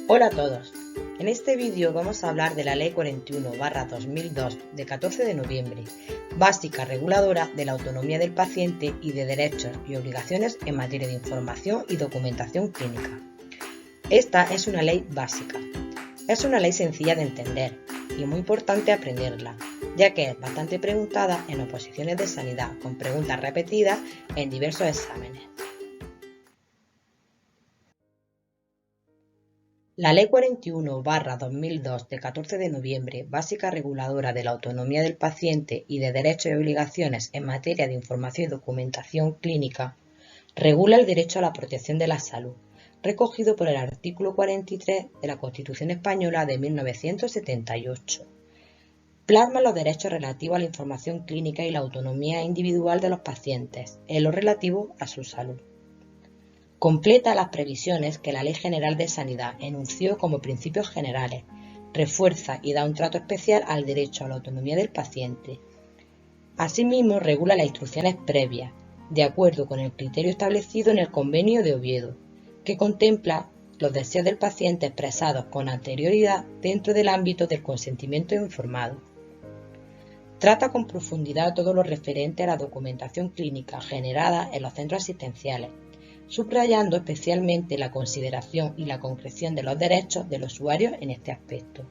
Hola a todos, en este vídeo vamos a hablar de la Ley 41/2002 de 14 de noviembre, básica reguladora de la autonomía del paciente y de derechos y obligaciones en materia de información y documentación clínica. Esta es una ley básica, es una ley sencilla de entender y muy importante aprenderla, ya que es bastante preguntada en oposiciones de sanidad con preguntas repetidas en diversos exámenes. La Ley 41/2002 de 14 de noviembre, básica reguladora de la autonomía del paciente y de derechos y obligaciones en materia de información y documentación clínica, regula el derecho a la protección de la salud, recogido por el artículo 43 de la Constitución Española de 1978. Plasma los derechos relativos a la información clínica y la autonomía individual de los pacientes en lo relativo a su salud. Completa las previsiones que la Ley General de Sanidad enunció como principios generales, refuerza y da un trato especial al derecho a la autonomía del paciente. Asimismo, regula las instrucciones previas, de acuerdo con el criterio establecido en el Convenio de Oviedo, que contempla los deseos del paciente expresados con anterioridad dentro del ámbito del consentimiento informado. Trata con profundidad todo lo referente a la documentación clínica generada en los centros asistenciales, subrayando especialmente la consideración y la concreción de los derechos del usuario en este aspecto.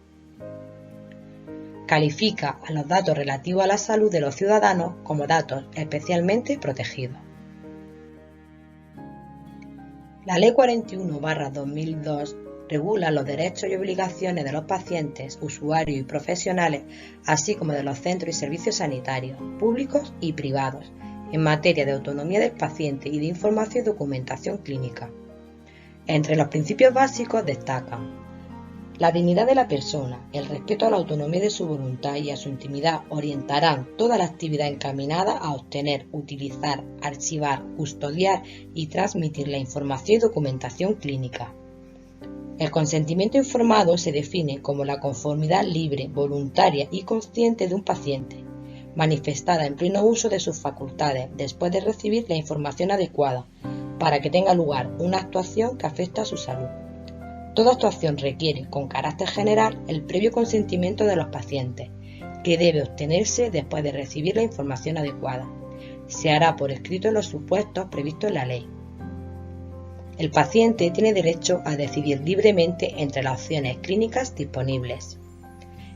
Califica a los datos relativos a la salud de los ciudadanos como datos especialmente protegidos. La Ley 41/2002 regula los derechos y obligaciones de los pacientes, usuarios y profesionales, así como de los centros y servicios sanitarios, públicos y privados, en materia de autonomía del paciente y de información y documentación clínica. Entre los principios básicos destacan la dignidad de la persona, el respeto a la autonomía de su voluntad y a su intimidad orientarán toda la actividad encaminada a obtener, utilizar, archivar, custodiar y transmitir la información y documentación clínica. El consentimiento informado se define como la conformidad libre, voluntaria y consciente de un paciente, manifestada en pleno uso de sus facultades después de recibir la información adecuada para que tenga lugar una actuación que afecte a su salud. Toda actuación requiere, con carácter general, el previo consentimiento de los pacientes, que debe obtenerse después de recibir la información adecuada. Se hará por escrito en los supuestos previstos en la ley. El paciente tiene derecho a decidir libremente entre las opciones clínicas disponibles.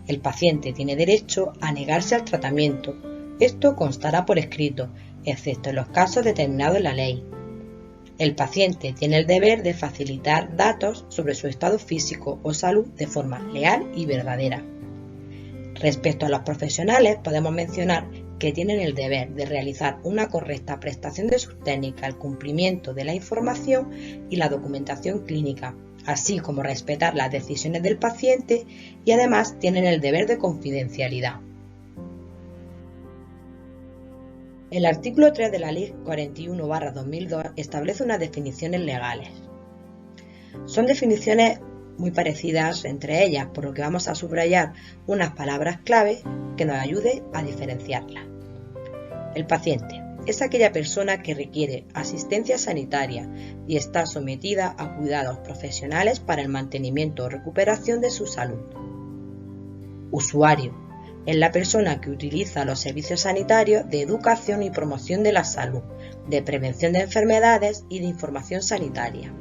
El paciente tiene derecho a negarse al tratamiento. Esto constará por escrito, excepto en los casos determinados en la ley. El paciente tiene el deber de facilitar datos sobre su estado físico o salud de forma leal y verdadera. Respecto a los profesionales, podemos mencionar que tienen el deber de realizar una correcta prestación de sus técnicas al cumplimiento de la información y la documentación clínica, así como respetar las decisiones del paciente y además tienen el deber de confidencialidad. El artículo 3 de la Ley 41/2002 establece unas definiciones legales. Son definiciones muy parecidas entre ellas, por lo que vamos a subrayar unas palabras clave que nos ayuden a diferenciarlas. El paciente es aquella persona que requiere asistencia sanitaria y está sometida a cuidados profesionales para el mantenimiento o recuperación de su salud. Usuario es la persona que utiliza los servicios sanitarios de educación y promoción de la salud, de prevención de enfermedades y de información sanitaria.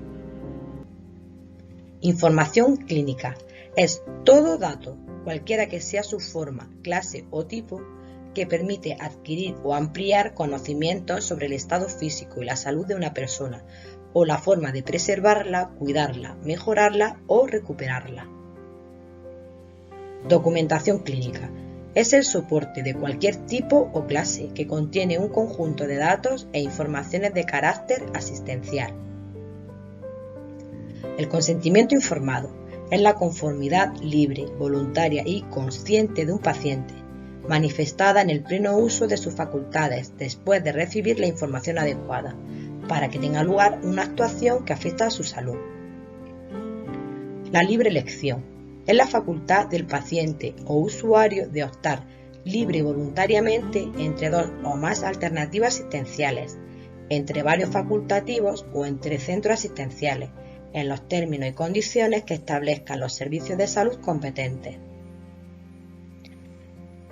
Información clínica es todo dato, cualquiera que sea su forma, clase o tipo, que permite adquirir o ampliar conocimientos sobre el estado físico y la salud de una persona, o la forma de preservarla, cuidarla, mejorarla o recuperarla. Documentación clínica es el soporte de cualquier tipo o clase que contiene un conjunto de datos e informaciones de carácter asistencial. El consentimiento informado es la conformidad libre, voluntaria y consciente de un paciente, manifestada en el pleno uso de sus facultades después de recibir la información adecuada, para que tenga lugar una actuación que afecta a su salud. La libre elección es la facultad del paciente o usuario de optar libre y voluntariamente entre dos o más alternativas asistenciales, entre varios facultativos o entre centros asistenciales, en los términos y condiciones que establezcan los servicios de salud competentes.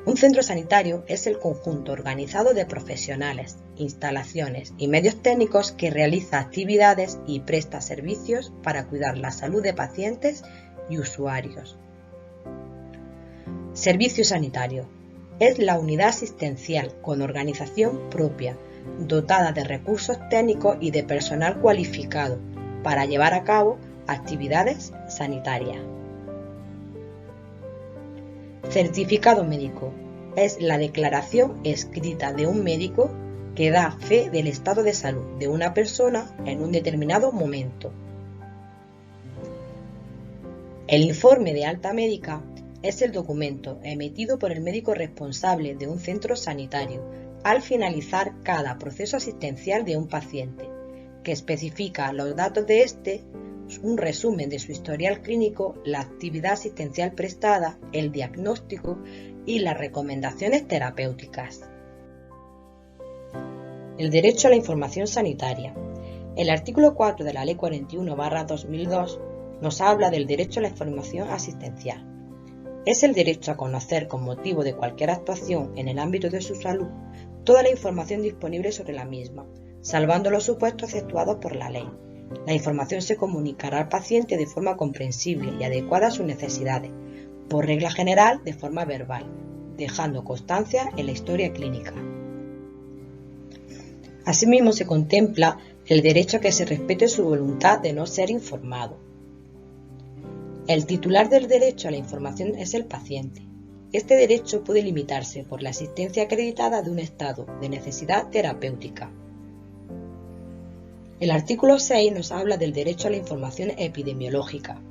Un centro sanitario es el conjunto organizado de profesionales, instalaciones y medios técnicos que realiza actividades y presta servicios para cuidar la salud de pacientes y usuarios. Servicio sanitario. Es la unidad asistencial con organización propia, dotada de recursos técnicos y de personal cualificado para llevar a cabo actividades sanitarias. Certificado médico. Es la declaración escrita de un médico que da fe del estado de salud de una persona en un determinado momento. El informe de alta médica es el documento emitido por el médico responsable de un centro sanitario al finalizar cada proceso asistencial de un paciente, que especifica los datos de este, un resumen de su historial clínico, la actividad asistencial prestada, el diagnóstico y las recomendaciones terapéuticas. El derecho a la información sanitaria. El artículo 4 de la Ley 41/2002 nos habla del derecho a la información asistencial. Es el derecho a conocer con motivo de cualquier actuación en el ámbito de su salud toda la información disponible sobre la misma, salvando los supuestos exceptuados por la ley. La información se comunicará al paciente de forma comprensible y adecuada a sus necesidades, por regla general de forma verbal, dejando constancia en la historia clínica. Asimismo, se contempla el derecho a que se respete su voluntad de no ser informado. El titular del derecho a la información es el paciente. Este derecho puede limitarse por la existencia acreditada de un estado de necesidad terapéutica. El artículo 6 nos habla del derecho a la información epidemiológica.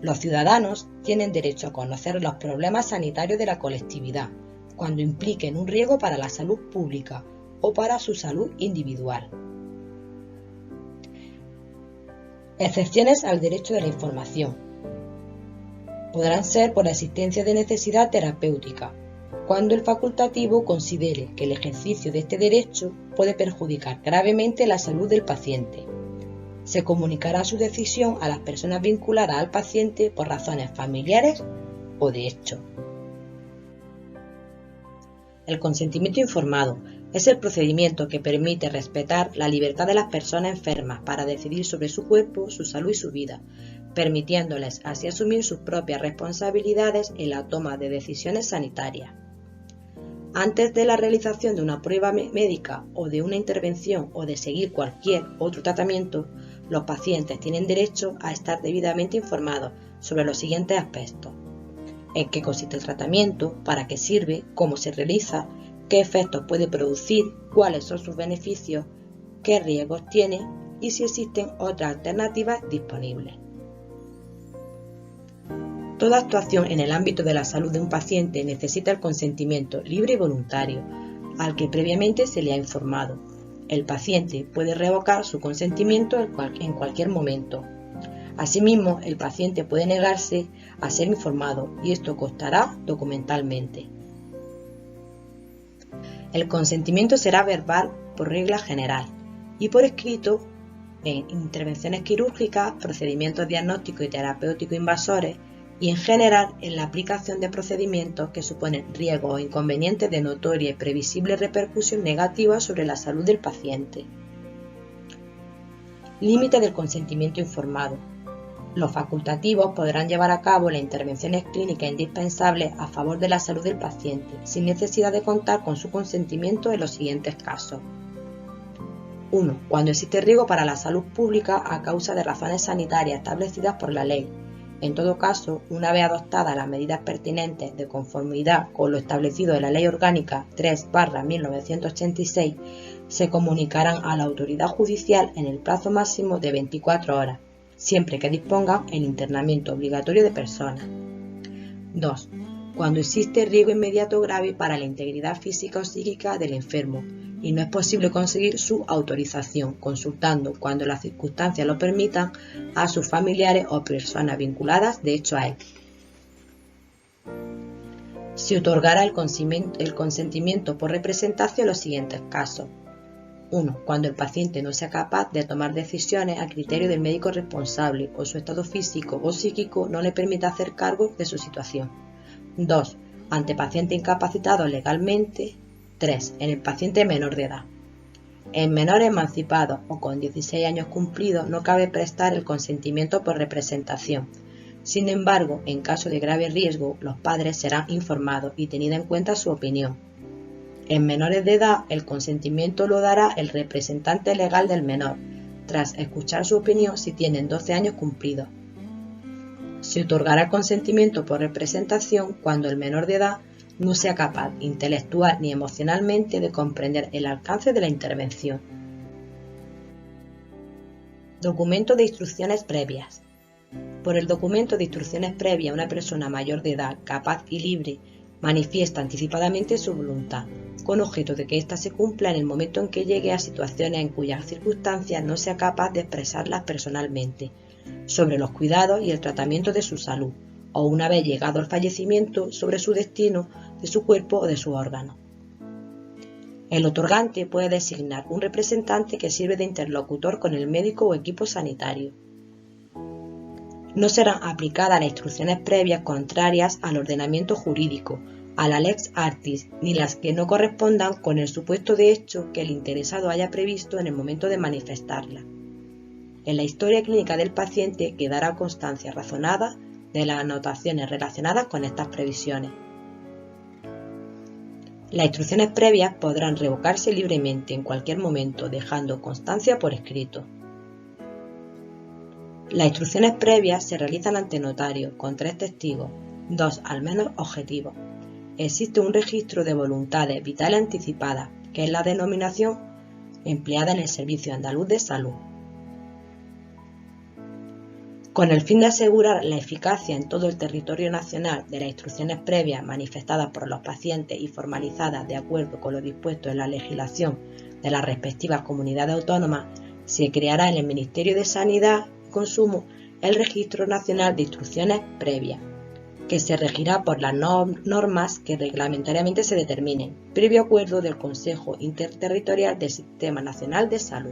Los ciudadanos tienen derecho a conocer los problemas sanitarios de la colectividad, cuando impliquen un riesgo para la salud pública o para su salud individual. Excepciones al derecho de la información. Podrán ser por la existencia de necesidad terapéutica, cuando el facultativo considere que el ejercicio de este derecho puede perjudicar gravemente la salud del paciente. Se comunicará su decisión a las personas vinculadas al paciente por razones familiares o de hecho. El consentimiento informado es el procedimiento que permite respetar la libertad de las personas enfermas para decidir sobre su cuerpo, su salud y su vida, permitiéndoles así asumir sus propias responsabilidades en la toma de decisiones sanitarias. Antes de la realización de una prueba médica o de una intervención o de seguir cualquier otro tratamiento, los pacientes tienen derecho a estar debidamente informados sobre los siguientes aspectos: en qué consiste el tratamiento, para qué sirve, cómo se realiza, qué efectos puede producir, cuáles son sus beneficios, qué riesgos tiene y si existen otras alternativas disponibles. Toda actuación en el ámbito de la salud de un paciente necesita el consentimiento libre y voluntario, al que previamente se le ha informado. El paciente puede revocar su consentimiento en cualquier momento. Asimismo, el paciente puede negarse a ser informado y esto constará documentalmente. El consentimiento será verbal por regla general y por escrito en intervenciones quirúrgicas, procedimientos diagnósticos y terapéuticos invasores y en general en la aplicación de procedimientos que suponen riesgos o inconvenientes de notoria y previsible repercusión negativa sobre la salud del paciente. Límite del consentimiento informado. Los facultativos podrán llevar a cabo las intervenciones clínicas indispensables a favor de la salud del paciente, sin necesidad de contar con su consentimiento en los siguientes casos. 1. Cuando existe riesgo para la salud pública a causa de razones sanitarias establecidas por la ley. En todo caso, una vez adoptadas las medidas pertinentes de conformidad con lo establecido en la Ley Orgánica 3/1986, se comunicarán a la autoridad judicial en el plazo máximo de 24 horas, siempre que dispongan el internamiento obligatorio de personas. 2. Cuando existe riesgo inmediato grave para la integridad física o psíquica del enfermo y no es posible conseguir su autorización, consultando, cuando las circunstancias lo permitan, a sus familiares o personas vinculadas de hecho a él. Se otorgará el consentimiento por representación en los siguientes casos. 1. Cuando el paciente no sea capaz de tomar decisiones a criterio del médico responsable o su estado físico o psíquico no le permita hacer cargo de su situación. 2. Ante paciente incapacitado legalmente. 3. En el paciente menor de edad. En menores emancipados o con 16 años cumplidos no cabe prestar el consentimiento por representación. Sin embargo, en caso de grave riesgo, los padres serán informados y tenida en cuenta su opinión. En menores de edad, el consentimiento lo dará el representante legal del menor, tras escuchar su opinión si tienen 12 años cumplidos. Se otorgará el consentimiento por representación cuando el menor de edad no sea capaz intelectual ni emocionalmente de comprender el alcance de la intervención. Documento de instrucciones previas. Por el documento de instrucciones previas, una persona mayor de edad, capaz y libre, manifiesta anticipadamente su voluntad, con objeto de que ésta se cumpla en el momento en que llegue a situaciones en cuyas circunstancias no sea capaz de expresarlas personalmente, sobre los cuidados y el tratamiento de su salud, o una vez llegado al fallecimiento, sobre su destino, de su cuerpo o de sus órganos. El otorgante puede designar un representante que sirve de interlocutor con el médico o equipo sanitario. No serán aplicadas las instrucciones previas contrarias al ordenamiento jurídico, a la lex artis, ni las que no correspondan con el supuesto de hecho que el interesado haya previsto en el momento de manifestarla. En la historia clínica del paciente quedará constancia razonada de las anotaciones relacionadas con estas previsiones. Las instrucciones previas podrán revocarse libremente en cualquier momento, dejando constancia por escrito. Las instrucciones previas se realizan ante notario, con 3 testigos, 2 al menos objetivos. Existe un registro de voluntades vitales anticipadas, que es la denominación empleada en el Servicio Andaluz de Salud. Con el fin de asegurar la eficacia en todo el territorio nacional de las instrucciones previas manifestadas por los pacientes y formalizadas de acuerdo con lo dispuesto en la legislación de las respectivas comunidades autónomas, se creará en el Ministerio de Sanidad y Consumo el Registro Nacional de Instrucciones Previas, que se regirá por las normas que reglamentariamente se determinen, previo acuerdo del Consejo Interterritorial del Sistema Nacional de Salud.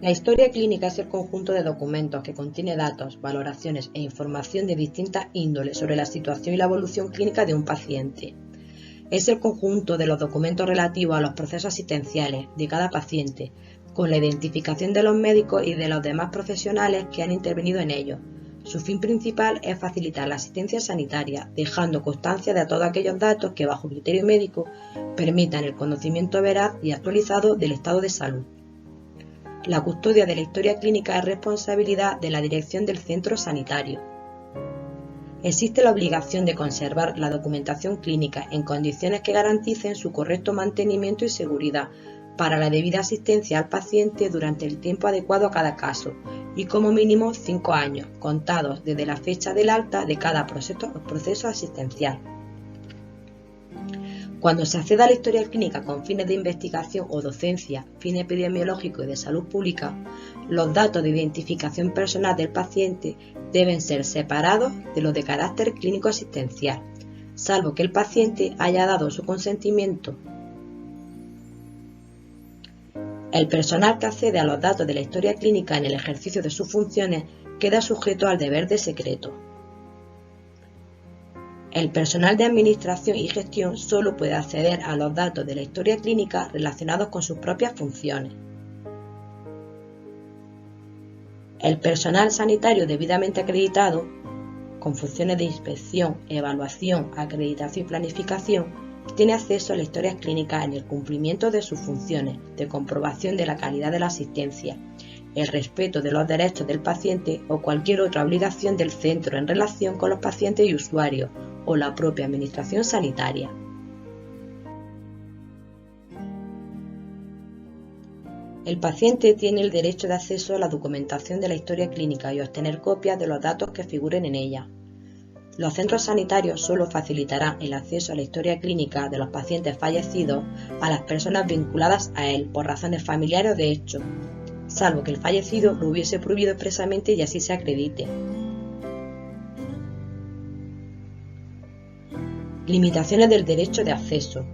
La historia clínica es el conjunto de documentos que contiene datos, valoraciones e información de distintas índoles sobre la situación y la evolución clínica de un paciente. Es el conjunto de los documentos relativos a los procesos asistenciales de cada paciente, con la identificación de los médicos y de los demás profesionales que han intervenido en ellos. Su fin principal es facilitar la asistencia sanitaria, dejando constancia de todos aquellos datos que, bajo criterio médico, permitan el conocimiento veraz y actualizado del estado de salud. La custodia de la historia clínica es responsabilidad de la dirección del centro sanitario. Existe la obligación de conservar la documentación clínica en condiciones que garanticen su correcto mantenimiento y seguridad para la debida asistencia al paciente durante el tiempo adecuado a cada caso y como mínimo 5 años, contados desde la fecha del alta de cada proceso asistencial. Cuando se acceda a la historia clínica con fines de investigación o docencia, fin epidemiológico y de salud pública, los datos de identificación personal del paciente deben ser separados de los de carácter clínico asistencial, salvo que el paciente haya dado su consentimiento. El personal que accede a los datos de la historia clínica en el ejercicio de sus funciones queda sujeto al deber de secreto. El personal de administración y gestión solo puede acceder a los datos de la historia clínica relacionados con sus propias funciones. El personal sanitario debidamente acreditado, con funciones de inspección, evaluación, acreditación y planificación, tiene acceso a la historia clínica en el cumplimiento de sus funciones de comprobación de la calidad de la asistencia, el respeto de los derechos del paciente o cualquier otra obligación del centro en relación con los pacientes y usuarios o la propia administración sanitaria. El paciente tiene el derecho de acceso a la documentación de la historia clínica y obtener copias de los datos que figuren en ella. Los centros sanitarios solo facilitarán el acceso a la historia clínica de los pacientes fallecidos a las personas vinculadas a él por razones familiares o de hecho, salvo que el fallecido lo hubiese prohibido expresamente y así se acredite. Limitaciones del derecho de acceso.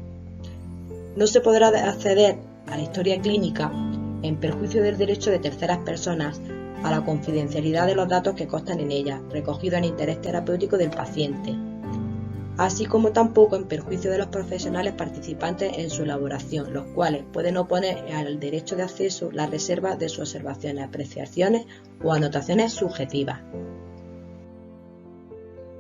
No se podrá acceder a la historia clínica en perjuicio del derecho de terceras personas a la confidencialidad de los datos que constan en ella, recogidos en interés terapéutico del paciente, así como tampoco en perjuicio de los profesionales participantes en su elaboración, los cuales pueden oponer al derecho de acceso la reserva de sus observaciones, apreciaciones o anotaciones subjetivas.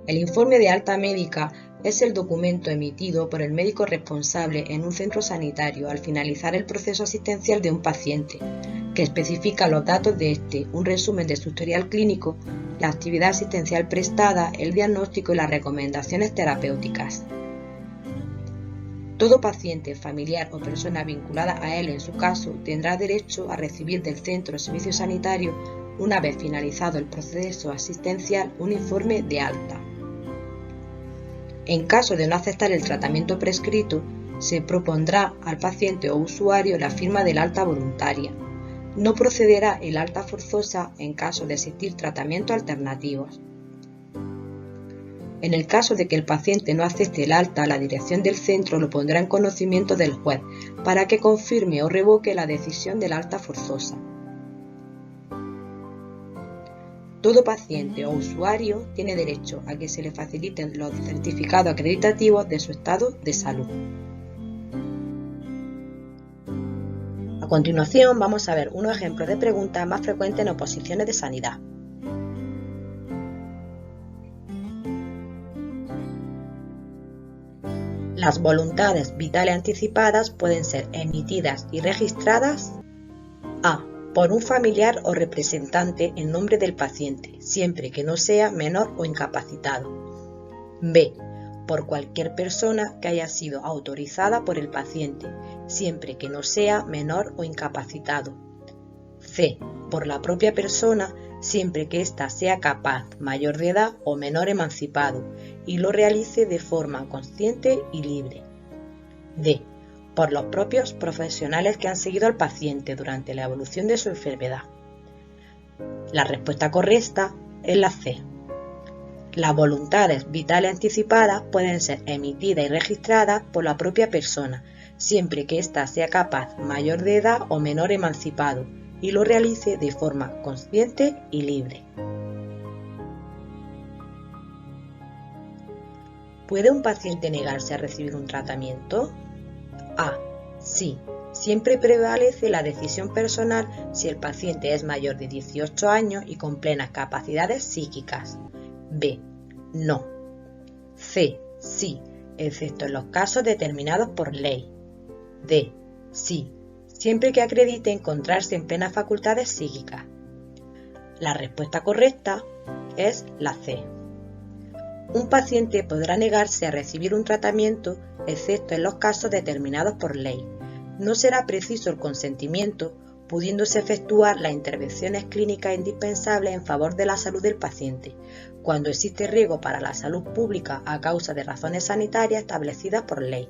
El informe de alta médica es el documento emitido por el médico responsable en un centro sanitario al finalizar el proceso asistencial de un paciente, que especifica los datos de este, un resumen de su historial clínico, la actividad asistencial prestada, el diagnóstico y las recomendaciones terapéuticas. Todo paciente, familiar o persona vinculada a él en su caso tendrá derecho a recibir del centro o servicio sanitario, una vez finalizado el proceso asistencial, un informe de alta. En caso de no aceptar el tratamiento prescrito, se propondrá al paciente o usuario la firma del alta voluntaria. No procederá el alta forzosa en caso de existir tratamientos alternativos. En el caso de que el paciente no acepte el alta, la dirección del centro lo pondrá en conocimiento del juez para que confirme o revoque la decisión del alta forzosa. Todo paciente o usuario tiene derecho a que se le faciliten los certificados acreditativos de su estado de salud. A continuación vamos a ver unos ejemplos de preguntas más frecuentes en oposiciones de sanidad. Las voluntades vitales anticipadas pueden ser emitidas y registradas a. Por un familiar o representante en nombre del paciente, siempre que no sea menor o incapacitado. B. Por cualquier persona que haya sido autorizada por el paciente, siempre que no sea menor o incapacitado. C. Por la propia persona, siempre que ésta sea capaz, mayor de edad o menor emancipado, y lo realice de forma consciente y libre. D. Por los propios profesionales que han seguido al paciente durante la evolución de su enfermedad. La respuesta correcta es la C. Las voluntades vitales anticipadas pueden ser emitidas y registradas por la propia persona, siempre que ésta sea capaz, mayor de edad o menor emancipado, y lo realice de forma consciente y libre. ¿Puede un paciente negarse a recibir un tratamiento? A. Sí, siempre prevalece la decisión personal si el paciente es mayor de 18 años y con plenas capacidades psíquicas. B. No. C. Sí, excepto en los casos determinados por ley. D. Sí, siempre que acredite encontrarse en plenas facultades psíquicas. La respuesta correcta es la C. Un paciente podrá negarse a recibir un tratamiento excepto en los casos determinados por ley. No será preciso el consentimiento, pudiéndose efectuar las intervenciones clínicas indispensables en favor de la salud del paciente, cuando existe riesgo para la salud pública a causa de razones sanitarias establecidas por ley.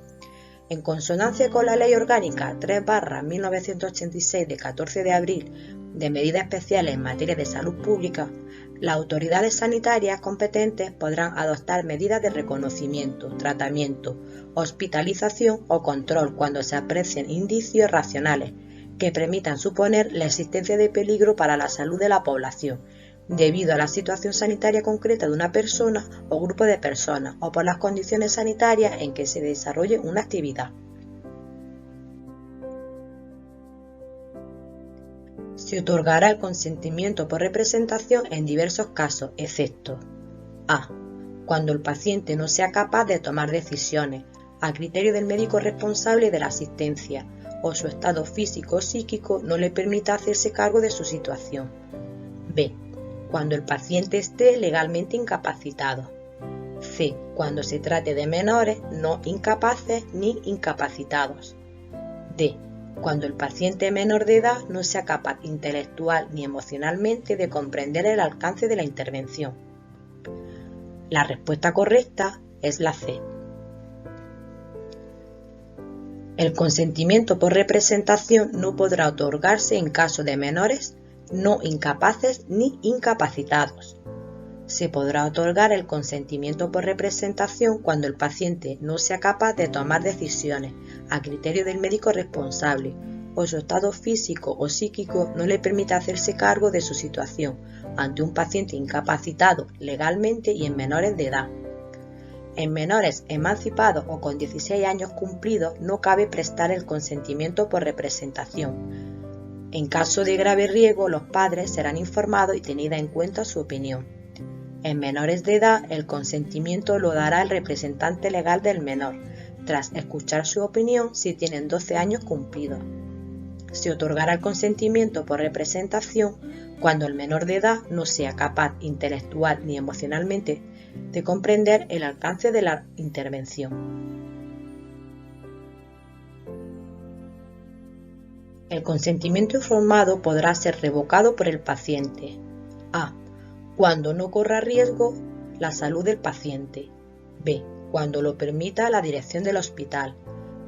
En consonancia con la Ley Orgánica 3/1986 de 14 de abril de medidas especiales en materia de salud pública, las autoridades sanitarias competentes podrán adoptar medidas de reconocimiento, tratamiento, hospitalización o control cuando se aprecien indicios racionales que permitan suponer la existencia de peligro para la salud de la población, debido a la situación sanitaria concreta de una persona o grupo de personas o por las condiciones sanitarias en que se desarrolle una actividad. Se otorgará el consentimiento por representación en diversos casos, excepto a. Cuando el paciente no sea capaz de tomar decisiones, a criterio del médico responsable de la asistencia, o su estado físico o psíquico no le permita hacerse cargo de su situación. B. Cuando el paciente esté legalmente incapacitado. C. Cuando se trate de menores no incapaces ni incapacitados. D. Cuando el paciente menor de edad no sea capaz intelectual ni emocionalmente de comprender el alcance de la intervención. La respuesta correcta es la C. El consentimiento por representación no podrá otorgarse en caso de menores no incapaces ni incapacitados. Se podrá otorgar el consentimiento por representación cuando el paciente no sea capaz de tomar decisiones a criterio del médico responsable o su estado físico o psíquico no le permite hacerse cargo de su situación ante un paciente incapacitado legalmente y en menores de edad. En menores emancipados o con 16 años cumplidos no cabe prestar el consentimiento por representación. En caso de grave riesgo, los padres serán informados y tenida en cuenta su opinión. En menores de edad, el consentimiento lo dará el representante legal del menor, tras escuchar su opinión si tienen 12 años cumplidos. Se otorgará el consentimiento por representación cuando el menor de edad no sea capaz intelectual ni emocionalmente de comprender el alcance de la intervención. El consentimiento informado podrá ser revocado por el paciente. A. Cuando no corra riesgo la salud del paciente. B. Cuando lo permita la dirección del hospital.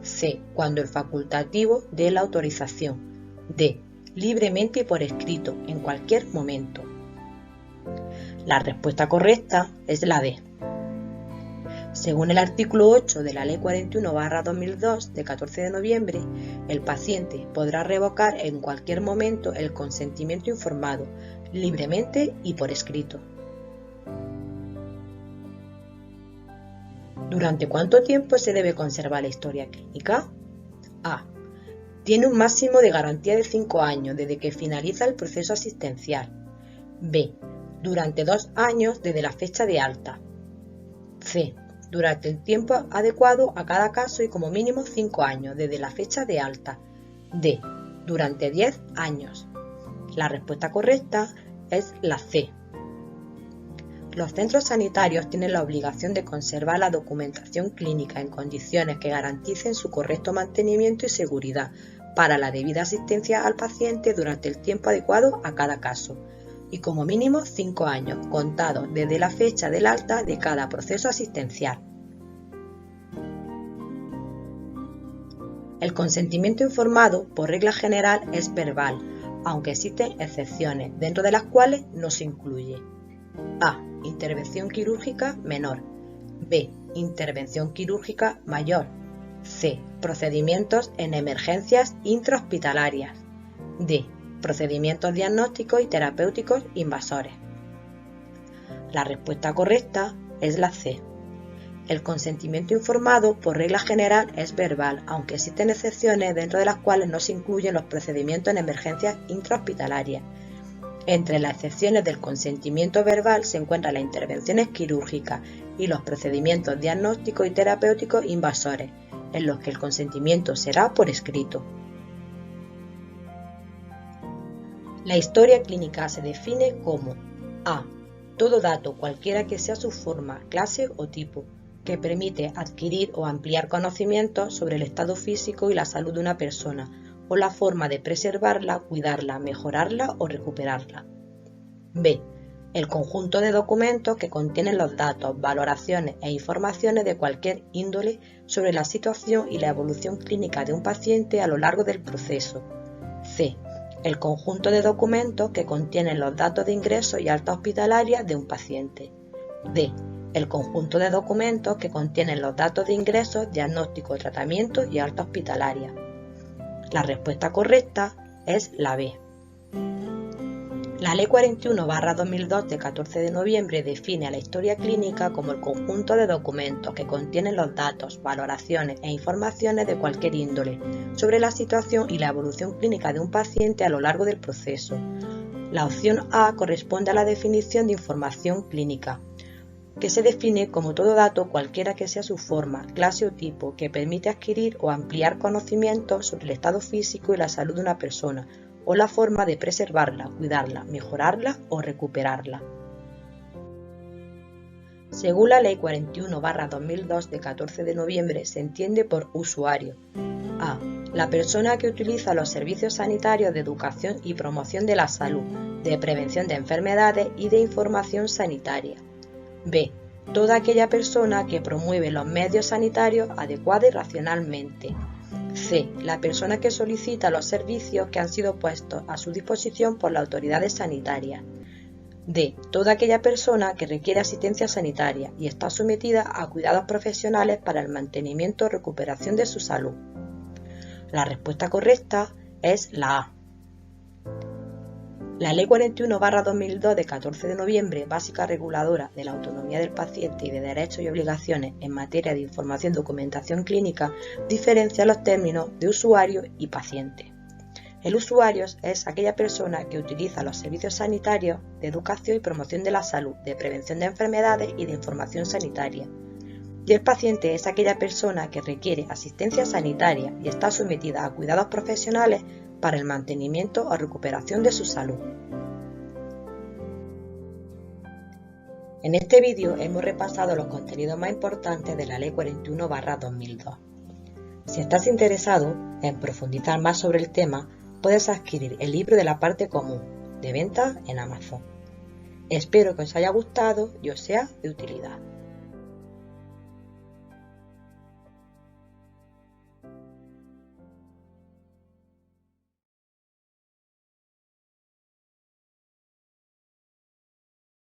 C. Cuando el facultativo dé la autorización. D. Libremente y por escrito, en cualquier momento. La respuesta correcta es la D. Según el artículo 8 de la Ley 41/2002 de 14 de noviembre, el paciente podrá revocar en cualquier momento el consentimiento informado, libremente y por escrito. ¿Durante cuánto tiempo se debe conservar la historia clínica? A. Tiene un máximo de garantía de 5 años desde que finaliza el proceso asistencial. B. Durante 2 años desde la fecha de alta. C. Durante el tiempo adecuado a cada caso y como mínimo 5 años desde la fecha de alta. D. Durante 10 años. La respuesta correcta es la C. Los centros sanitarios tienen la obligación de conservar la documentación clínica en condiciones que garanticen su correcto mantenimiento y seguridad para la debida asistencia al paciente durante el tiempo adecuado a cada caso, y como mínimo 5 años, contados desde la fecha del alta de cada proceso asistencial. El consentimiento informado, por regla general, es verbal, aunque existen excepciones, dentro de las cuales no se incluye: A. Intervención quirúrgica menor. B. Intervención quirúrgica mayor. C. Procedimientos en emergencias intrahospitalarias. D. Procedimientos diagnósticos y terapéuticos invasores. La respuesta correcta es la C. El consentimiento informado, por regla general, es verbal, aunque existen excepciones dentro de las cuales no se incluyen los procedimientos en emergencias intrahospitalarias. Entre las excepciones del consentimiento verbal se encuentran las intervenciones quirúrgicas y los procedimientos diagnósticos y terapéuticos invasores, en los que el consentimiento será por escrito. La historia clínica se define como: A. Todo dato, cualquiera que sea su forma, clase o tipo, que permite adquirir o ampliar conocimientos sobre el estado físico y la salud de una persona, o la forma de preservarla, cuidarla, mejorarla o recuperarla. B. El conjunto de documentos que contienen los datos, valoraciones e informaciones de cualquier índole sobre la situación y la evolución clínica de un paciente a lo largo del proceso. C. El conjunto de documentos que contienen los datos de ingreso y alta hospitalaria de un paciente. D. El conjunto de documentos que contienen los datos de ingresos, diagnóstico, tratamiento y alta hospitalaria. La respuesta correcta es la B. La Ley 41/2002 de 14 de noviembre define a la historia clínica como el conjunto de documentos que contienen los datos, valoraciones e informaciones de cualquier índole sobre la situación y la evolución clínica de un paciente a lo largo del proceso. La opción A corresponde a la definición de información clínica, que se define como todo dato, cualquiera que sea su forma, clase o tipo, que permite adquirir o ampliar conocimientos sobre el estado físico y la salud de una persona, o la forma de preservarla, cuidarla, mejorarla o recuperarla. Según la Ley 41/2002 de 14 de noviembre, se entiende por usuario: A. La persona que utiliza los servicios sanitarios de educación y promoción de la salud, de prevención de enfermedades y de información sanitaria. B. Toda aquella persona que promueve los medios sanitarios adecuada y racionalmente. C. La persona que solicita los servicios que han sido puestos a su disposición por las autoridades sanitarias. de toda aquella persona que requiere asistencia sanitaria y está sometida a cuidados profesionales para el mantenimiento o recuperación de su salud. La respuesta correcta es la A. La Ley 41/2002 de 14 de noviembre, básica reguladora de la autonomía del paciente y de derechos y obligaciones en materia de información y documentación clínica, diferencia los términos de usuario y paciente. El usuario es aquella persona que utiliza los servicios sanitarios de educación y promoción de la salud, de prevención de enfermedades y de información sanitaria. Y el paciente es aquella persona que requiere asistencia sanitaria y está sometida a cuidados profesionales para el mantenimiento o recuperación de su salud. En este vídeo hemos repasado los contenidos más importantes de la Ley 41/2002. Si estás interesado en profundizar más sobre el tema, puedes adquirir el libro de la parte común, de venta en Amazon. Espero que os haya gustado y os sea de utilidad.